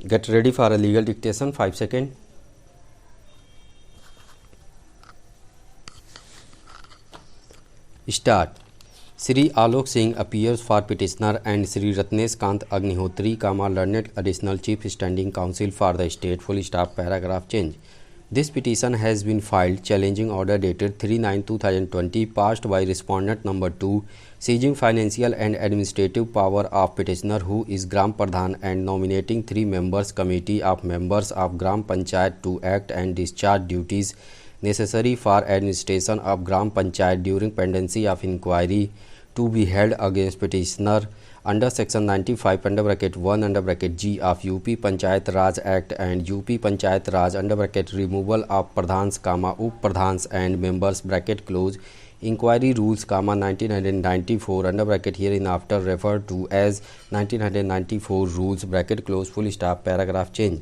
Get ready for a legal dictation. 5 seconds. Start. Sri Alok Singh appears for petitioner and Sri Ratnesh Kant Agnihotri, learned additional chief standing counsel for the state. Full stop. Paragraph change. This petition has been filed challenging order dated 3/9/2020 passed by respondent number 2, seizing financial and administrative power of petitioner who is Gram Pradhan and nominating 3 members committee of members of Gram Panchayat to act and discharge duties necessary for administration of Gram Panchayat during pendency of inquiry to be held against petitioner under section 95 (1) G of UP Panchayat Raj Act and UP Panchayat Raj (removal of pradhans, up pradhans and members close inquiry rules 1994 hereinafter referred to as 1994 rules close full stop. Paragraph change.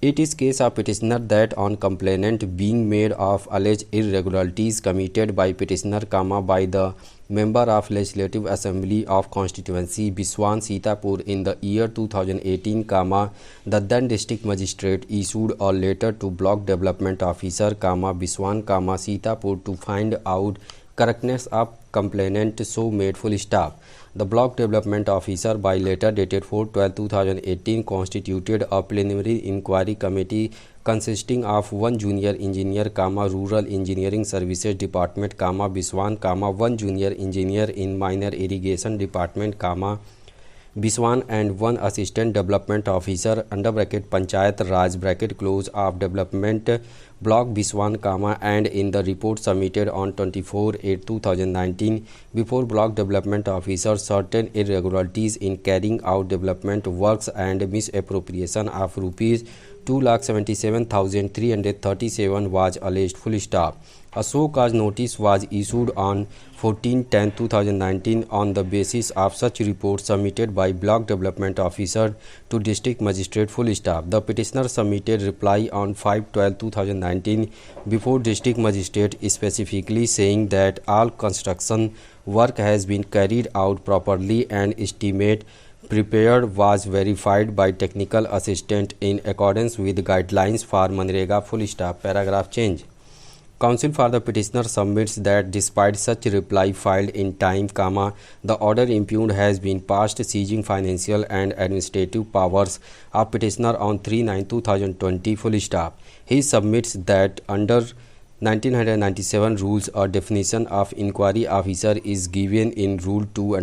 It is case of petitioner that on complainant being made of alleged irregularities committed by petitioner, by the member of Legislative Assembly of Constituency Biswan Sitapur in the year 2018, the then district magistrate issued a letter to block development officer, Biswan, Sitapur to find out correctness of complainant so made full stop. The block development officer by letter dated 4/12/2018 constituted a preliminary inquiry committee consisting of 1 junior engineer, rural engineering services department, Biswan, 1 junior engineer in minor irrigation department, Biswan and 1 assistant development officer Panchayat Raj close of development block Biswan, and in the report submitted on 24/8/2019 before block development officer certain irregularities in carrying out development works and misappropriation of rupees 2,77,337 was alleged full stop. A show cause notice was issued on 14/10/2019 on the basis of such report submitted by block development officer to district magistrate full stop. The petitioner submitted reply on 5/12/2019 before district magistrate specifically saying that all construction work has been carried out properly and estimate prepared was verified by technical assistant in accordance with guidelines for Manrega full stop. Paragraph change. Counsel for the petitioner submits that despite such reply filed in time, the order impugned has been passed seizing financial and administrative powers of petitioner on 3/9/2020 full stop. He submits that under 1997 rules, a definition of inquiry officer is given in Rule 2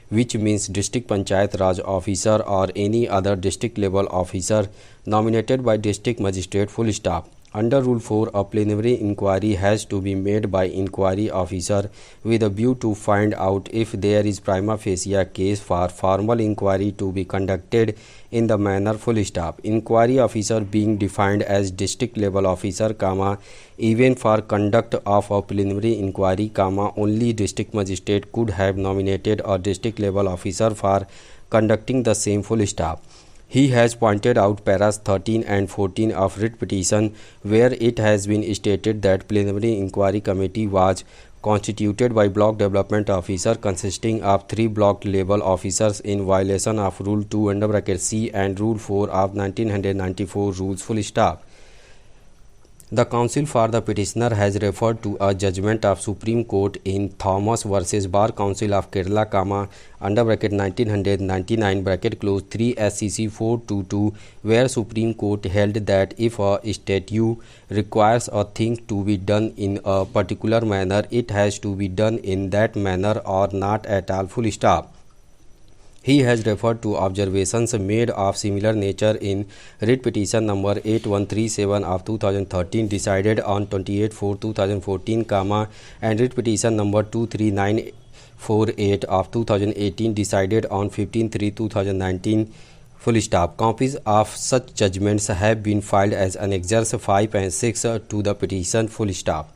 which means district Panchayat Raj officer or any other district level officer nominated by district magistrate full stop. Under Rule 4, a preliminary inquiry has to be made by inquiry officer with a view to find out if there is prima facie case for formal inquiry to be conducted in the manner full stop. Inquiry officer being defined as district level officer, even for conduct of a preliminary inquiry, only district magistrate could have nominated a district level officer for conducting the same full stop. He has pointed out paras 13 and 14 of writ petition where it has been stated that preliminary inquiry committee was constituted by block development officer consisting of 3 block level officers in violation of Rule 2 and Rule 4 of 1994 rules full stop. The counsel for the petitioner has referred to a judgment of Supreme Court in Thomas versus Bar Council of Kerala, (1999) close 3 SCC 422, where Supreme Court held that if a statute requires a thing to be done in a particular manner, it has to be done in that manner or not at all full stop. He has referred to observations made of similar nature in writ petition number 8137 of 2013 decided on 28/4/2014, and writ petition number 23948 of 2018 decided on 15/3/2019 full stop. Copies of such judgments have been filed as annexures 5 and 6 to the petition full stop.